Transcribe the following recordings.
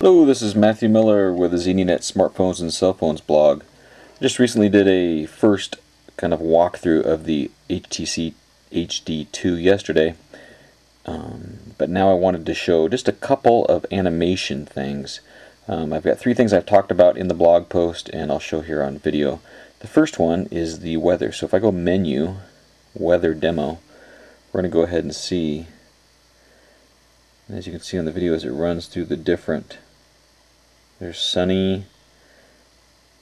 Hello, this is Matthew Miller with the ZDNet Smartphones and Cell Phones blog. I just recently did a first kind of walkthrough of the HTC HD2 yesterday, but now I wanted to show just a couple of animation things. I've got three things I've talked about in the blog post and I'll show here on video. The first one is the weather. So if I go Menu, Weather Demo, we're going to go ahead and see. And as you can see on the video as it runs through the different, there's sunny,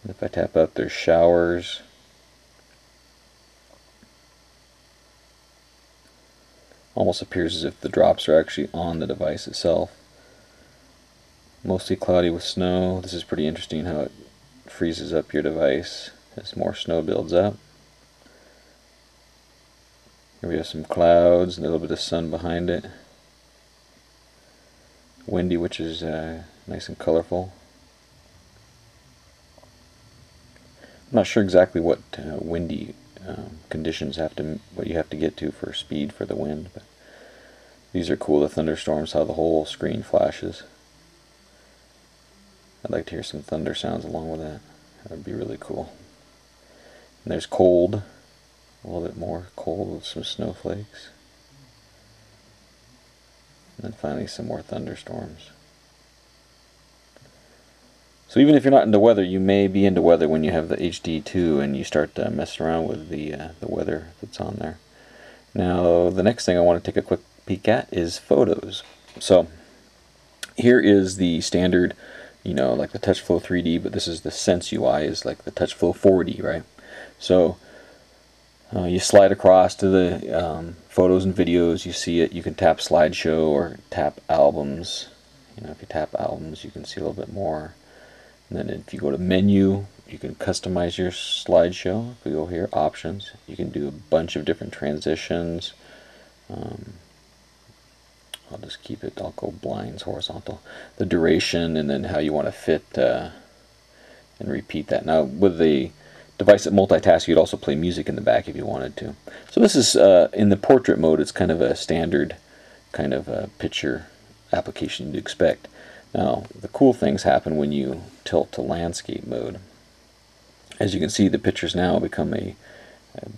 if I tap up there's showers, almost appears as if the drops are actually on the device itself. Mostly cloudy with snow. This is pretty interesting how it freezes up your device as more snow builds up. Here we have some clouds and a little bit of sun behind it. Windy, which is nice and colorful. I'm not sure exactly what windy conditions what you have to get to for speed for the wind, but these are cool. The thunderstorms, how the whole screen flashes. I'd like to hear some thunder sounds along with that. That would be really cool. And there's cold, a little bit more cold with some snowflakes. And then finally some more thunderstorms. So even if you're not into weather, you may be into weather when you have the HD2 and you start messing around with the weather that's on there. Now the next thing I want to take a quick peek at is photos. So here is the standard, like the TouchFlow 3D, but this is the Sense UI, is like the TouchFlow 4D, right? So you slide across to the photos and videos, you see it, you can tap slideshow or tap albums. If you tap albums you can see a little bit more. And then if you go to menu, you can customize your slideshow. If we go here, options, you can do a bunch of different transitions. I'll just keep it, I'll go blinds, horizontal. The duration, and then how you want to fit and repeat that. Now with the device that multitasks, you'd also play music in the back if you wanted to. So this is in the portrait mode. It's kind of a standard kind of picture application you'd expect. Now the cool things happen when you tilt to landscape mode. As you can see, the pictures now become a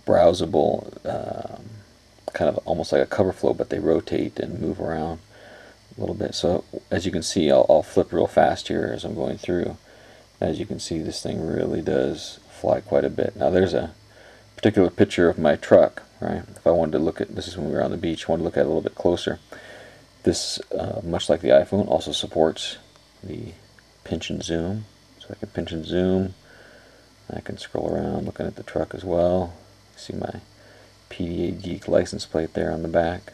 browsable kind of almost like a cover flow, but they rotate and move around a little bit. So as you can see, I'll flip real fast here as I'm going through. As you can see, this thing really does fly quite a bit. Now there's a particular picture of my truck, right? If I wanted to look at, this is when we were on the beach, I wanted to look at it a little bit closer. This, much like the iPhone, also supports the pinch and zoom. So I can pinch and zoom. I can scroll around looking at the truck as well. See my PDA Geek license plate there on the back.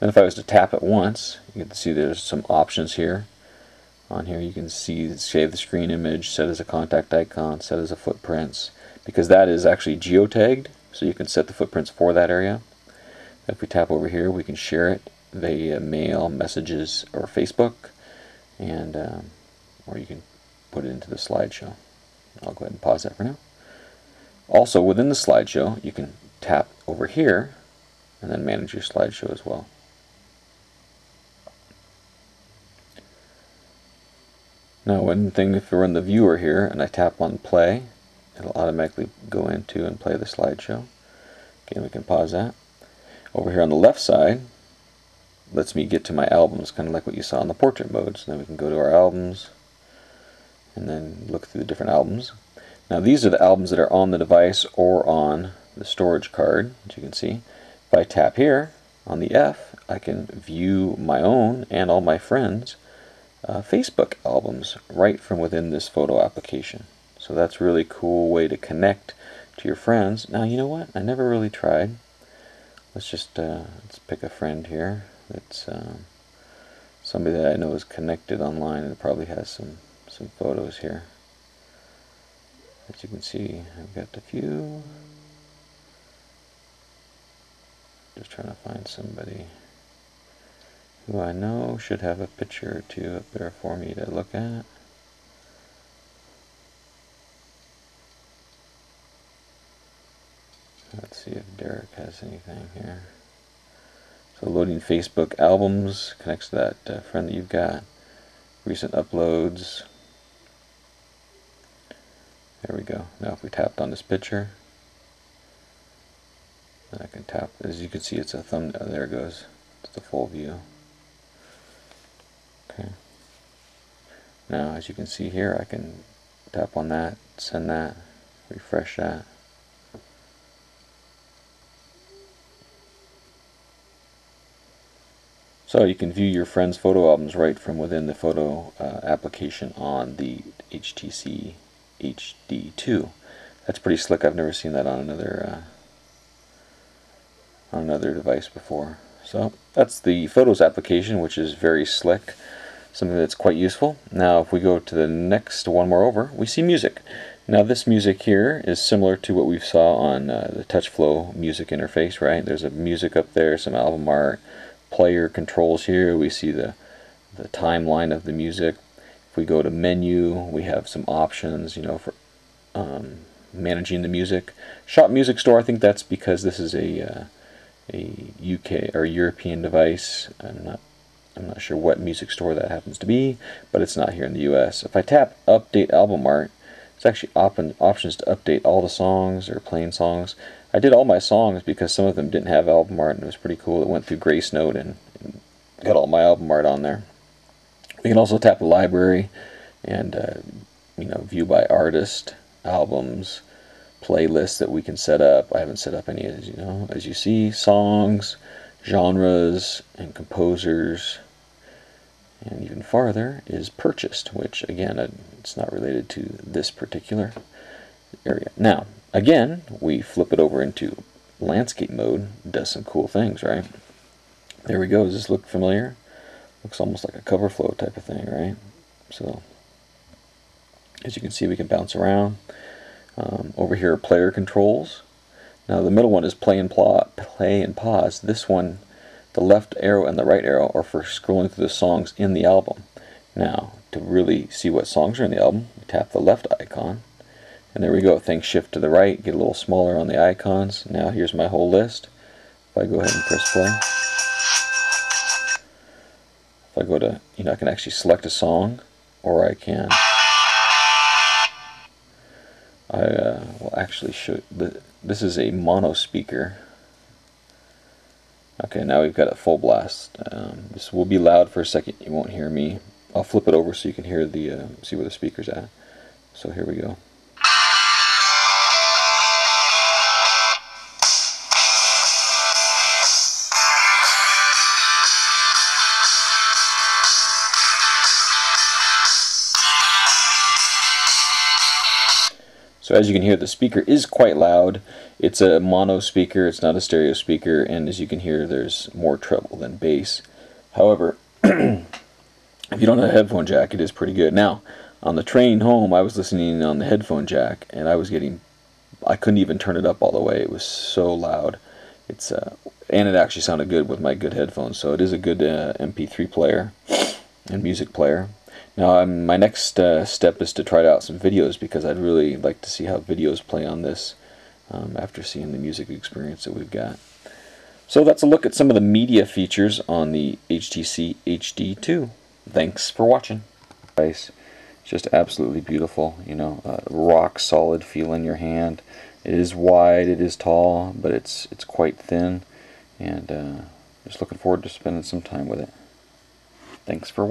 And if I was to tap it once, you can see there's some options here. On here you can see save the screen image, set as a contact icon, set as a footprints, because that is actually geotagged, so you can set the footprints for that area. If we tap over here, we can share it via mail, messages, or Facebook, and or you can put it into the slideshow. I'll go ahead and pause that for now. Also within the slideshow, you can tap over here and then manage your slideshow as well. Now one thing, if we're in the viewer here and I tap on play, it'll automatically go into and play the slideshow. Again, we can pause that. Over here on the left side, lets me get to my albums, kind of like what you saw in the portrait mode. So then we can go to our albums and then look through the different albums. Now these are the albums that are on the device or on the storage card, as you can see. If I tap here on the F, I can view my own and all my friends' Facebook albums right from within this photo application. So that's a really cool way to connect to your friends. Now you know what? I never really tried. Let's just let's pick a friend here. It's somebody that I know is connected online and probably has some photos here. As you can see, I've got a few. Just trying to find somebody who I know should have a picture or two up there for me to look at. Let's see if Derek has anything here. So loading Facebook albums connects to that friend that you've got. recent uploads. There we go. Now if we tapped on this picture, I can tap, as you can see it's a thumbnail, there it goes. It's the full view. Okay. Now as you can see here, I can tap on that, send that, refresh that. So you can view your friends' photo albums right from within the photo application on the HTC HD2. That's pretty slick. I've never seen that on another device before. So that's the Photos application, which is very slick, something that's quite useful. Now if we go to the next one more over, we see music. Now this music here is similar to what we saw on the TouchFlow music interface, right? There's a music up there, some album art, player controls here. We see the timeline of the music. If we go to menu, we have some options, you know, for managing the music. Shop Music Store, I think that's because this is a UK or European device. I'm not sure what music store that happens to be, but it's not here in the US. If I tap Update Album Art, it's actually options to update all the songs or plain songs. I did all my songs because some of them didn't have album art, and it was pretty cool. It went through Grace Note and got all my album art on there. We can also tap the library and you know, view by artist, albums, playlists that we can set up. I haven't set up any, as you know, as you see, songs, genres, and composers. And even farther is purchased, which again, it's not related to this particular area. Now, again, we flip it over into landscape mode. It does some cool things, right? There we go. Does this look familiar? Looks almost like a cover flow type of thing, right? So, as you can see, we can bounce around. Over here are player controls. Now the middle one is play and pause. This one, the left arrow and the right arrow, are for scrolling through the songs in the album. Now, to really see what songs are in the album, we tap the left icon, and there we go. Things shift to the right, get a little smaller on the icons. Now here's my whole list. If I go ahead and press play, if I go to, you know, I can actually select a song, or I can, will actually show, this is a mono speaker. Okay, now we've got a full blast. This will be loud for a second, you won't hear me. I'll flip it over so you can hear the, see where the speaker's at. So here we go. So as you can hear, the speaker is quite loud. It's a mono speaker, it's not a stereo speaker, and as you can hear, there's more treble than bass. However, if you don't have a headphone jack, it is pretty good. Now, on the train home, I was listening on the headphone jack, and I couldn't even turn it up all the way. It was so loud. And it actually sounded good with my good headphones, so it is a good MP3 player and music player. Now, my next step is to try out some videos, because I'd really like to see how videos play on this after seeing the music experience that we've got. So that's a look at some of the media features on the HTC HD2. Thanks for watching. It's just absolutely beautiful, you know, rock solid feel in your hand. It is wide, it is tall, but it's quite thin, and just looking forward to spending some time with it. Thanks for watching.